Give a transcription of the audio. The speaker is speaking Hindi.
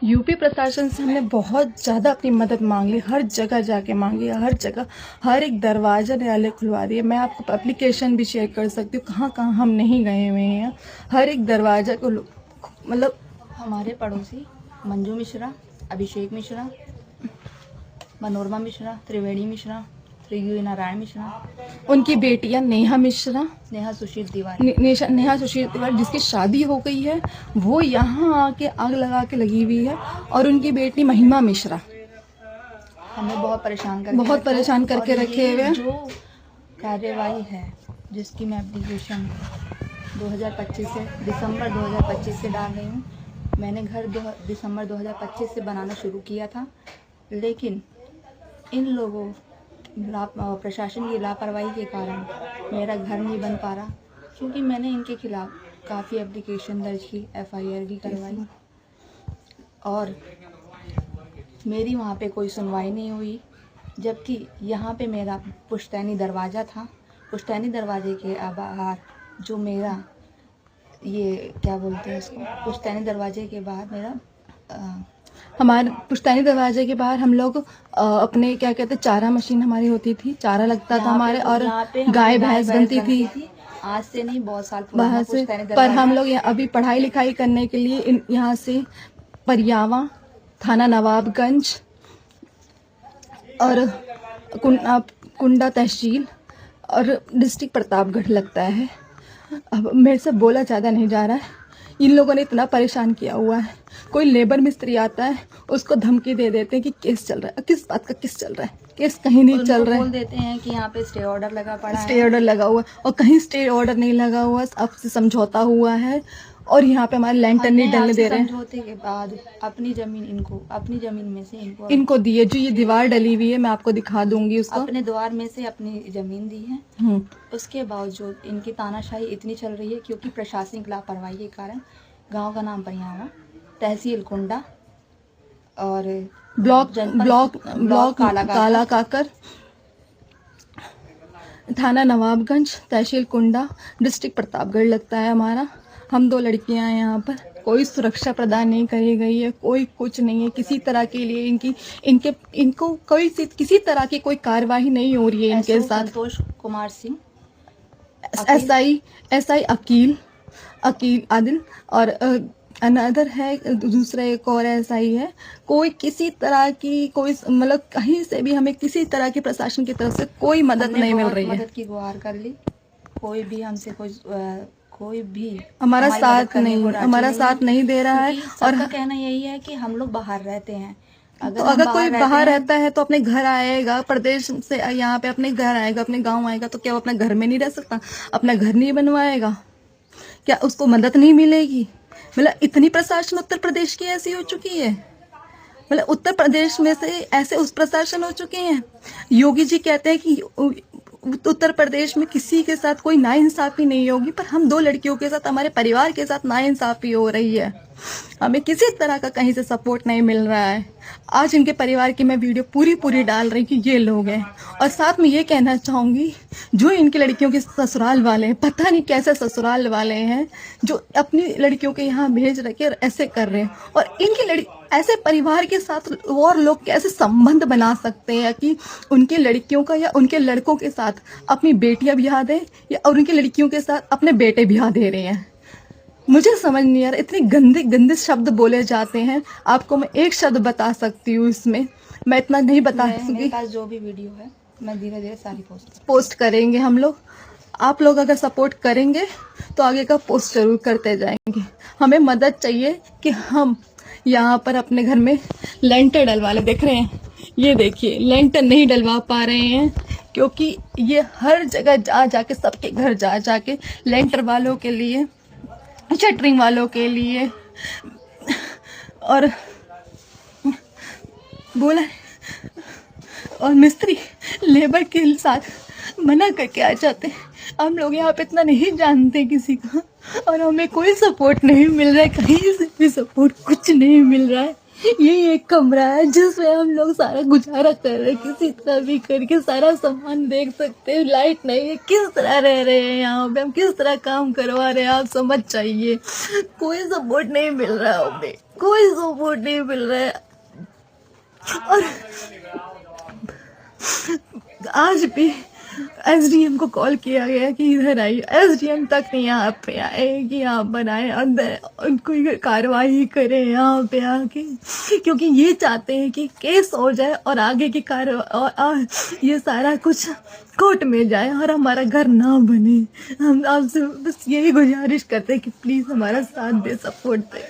यूपी प्रशासन से हमने बहुत ज़्यादा अपनी मदद मांग ली, हर जगह जाके मांगी, हर जगह हर एक दरवाज़ा न्यायालय खुलवा दिए। मैं आपको एप्लीकेशन भी शेयर कर सकती हूँ, कहाँ कहाँ हम नहीं गए हुए हैं। हर एक दरवाज़ा को मतलब हमारे पड़ोसी मंजू मिश्रा, अभिषेक मिश्रा, मनोरमा मिश्रा, त्रिवेणी मिश्रा, त्रियुगी नारायण मिश्रा, उनकी बेटियां नेहा मिश्रा, नेहा सुशील तिवारी, नेहा सुशील तिवारी जिसकी शादी हो गई है, वो यहाँ आके आग लगा के लगी हुई है, और उनकी बेटी महिमा मिश्रा हमें बहुत परेशान करके रखे हुए हैं। जो कार्यवाही है जिसकी मैं एप्लीकेशन 2025 से दिसंबर 2025 से डाल रही हूँ। मैंने घर दिसंबर 2025 से बनाना शुरू किया था, लेकिन इन लोगों प्रशासन की लापरवाही के कारण मेरा घर नहीं बन पा रहा, क्योंकि मैंने इनके खिलाफ काफ़ी एप्लीकेशन दर्ज की, FIR भी करवाई, और मेरी वहाँ पे कोई सुनवाई नहीं हुई। जबकि यहाँ पे मेरा पुश्तैनी दरवाज़ा था, पुश्तैनी दरवाजे के बाहर जो मेरा ये क्या बोलते हैं इसको, पुश्तैनी दरवाजे के बाहर मेरा हमारे पुश्तैनी दरवाजे के बाहर हम लोग अपने क्या कहते हैं चारा मशीन हमारी होती थी, चारा लगता था हमारे, और गाय भैंस बनती थी। आज से नहीं, बहुत साल बाहर से, पर हम लोग अभी पढ़ाई लिखाई करने के लिए यहाँ से परियावा, थाना नवाबगंज और कुंडा तहसील और डिस्ट्रिक्ट प्रतापगढ़ लगता है। अब मेरे से बोला ज़्यादा नहीं जा रहा है। इन लोगों ने इतना परेशान किया हुआ है। कोई लेबर मिस्त्री आता है, उसको धमकी दे देते हैं कि केस चल रहा है। किस बात का केस चल रहा है? केस कहीं नहीं चल रहा है। बोल देते हैं कि यहाँ पे स्टे ऑर्डर लगा पड़ा है, स्टे ऑर्डर लगा हुआ है, और कहीं स्टे ऑर्डर नहीं लगा हुआ, आपसे समझौता हुआ है, और यहाँ पे हमारे लैंटर नहीं डलने दे रहे हैं। समझौते के बाद अपनी जमीन में से इनको दी है। जो ये दीवार डली हुई है, मैं आपको दिखा दूंगी उसको, अपने द्वार में से अपनी जमीन दी है। उसके बावजूद इनकी तानाशाही इतनी चल रही है, क्योंकि प्रशासनिक लापरवाही के कारण गांव का नाम परियावा, तहसील कुंडा और ब्लॉक काला काकर, थाना नवाबगंज, तहसील कुंडा, डिस्ट्रिक्ट प्रतापगढ़ लगता है हमारा। हम 2 लड़कियां हैं यहाँ पर। कोई सुरक्षा प्रदान नहीं करी गई है, कोई कुछ नहीं है। किसी तरह के लिए इनको कोई किसी तरह की कोई कार्रवाई नहीं हो रही है इनके साथ। संतोष कुमार सिंह, SI अकील आदिल, और अनदर है दूसरा एक और SI है। कोई किसी तरह की कोई मतलब कहीं से भी हमें किसी तरह की प्रशासन की तरफ से कोई मदद नहीं मिल रही है। मदद की गुहार कर ली, कोई भी हमसे कोई भी हमारा साथ नहीं दे रहा है। और कहना यही है कि हम लोग बाहर रहते हैं। अगर कोई बाहर रहता है तो अपने घर आएगा, प्रदेश से यहाँ पे अपने घर आएगा, अपने गांव आएगा, तो क्या वो अपने घर में नहीं रह सकता? अपना घर नहीं बनवाएगा? क्या उसको मदद नहीं मिलेगी? मतलब इतनी प्रशासन उत्तर प्रदेश की ऐसी हो चुकी है। मतलब उत्तर प्रदेश में से ऐसे उस प्रशासन हो चुके हैं। योगी जी कहते हैं कि उत्तर प्रदेश में किसी के साथ कोई नाइंसाफी नहीं होगी, पर हम 2 लड़कियों के साथ, हमारे परिवार के साथ नाइंसाफी हो रही है। हमें किसी तरह का कहीं से सपोर्ट नहीं मिल रहा है। आज इनके परिवार की मैं वीडियो पूरी डाल रही कि ये लोग हैं। और साथ में ये कहना चाहूँगी, जो इनकी लड़कियों के ससुराल वाले हैं, पता नहीं कैसे ससुराल वाले हैं, जो अपनी लड़कियों के यहाँ भेज रखे और ऐसे कर रहे हैं। और इनकी ऐसे परिवार के साथ और लोग कैसे संबंध बना सकते हैं कि उनके लड़कियों का या उनके लड़कों के साथ अपनी बेटियां ब्याह दें, या और उनकी लड़कियों के साथ अपने बेटे ब्याह दे रहे हैं। मुझे समझ नहीं आ रहा। इतने गंदे शब्द बोले जाते हैं। आपको मैं एक शब्द बता सकती हूँ इसमें, मैं इतना नहीं बता सकती। मेरे पास जो भी वीडियो है मैं धीरे सारी पोस्ट करेंगे हम लोग। आप लोग अगर सपोर्ट करेंगे तो आगे का पोस्ट जरूर करते जाएंगे। हमें मदद चाहिए कि हम यहाँ पर अपने घर में लेंटर डलवा ले। देख रहे हैं, ये देखिए लेंटर नहीं डलवा पा रहे हैं, क्योंकि ये हर जगह जाके सबके घर जाके लेंटर वालों के लिए, शटरिंग वालों के लिए और बोला, और मिस्त्री लेबर के साथ मना करके आ जाते हैं। हम लोग यहाँ पे इतना नहीं जानते किसी का, और हमें कोई सपोर्ट नहीं मिल रहा है, कहीं से भी सपोर्ट कुछ नहीं मिल रहा है। यही एक कमरा है जिसमें हम लोग सारा गुजारा कर रहे हैं, किसी तरह भी करके सारा सामान देख सकते हैं। लाइट नहीं है, किस तरह रह रहे हैं यहाँ पे, हम किस तरह काम करवा रहे हैं, आप समझ चाहिए। कोई सपोर्ट नहीं मिल रहा है हमें, कोई सपोर्ट नहीं मिल रहा है। और आज भी एसडीएम को कॉल किया गया कि इधर आइए, एसडीएम तक नहीं यहाँ पे आए कि यहाँ बनाए, अंदर कोई कार्रवाई करे यहाँ पे आके, क्योंकि ये चाहते हैं कि केस हो जाए और आगे की कार्रवाई ये सारा कुछ कोर्ट में जाए और हमारा घर ना बने। हम आपसे बस यही गुजारिश करते हैं कि प्लीज़ हमारा साथ दे, सपोर्ट दे।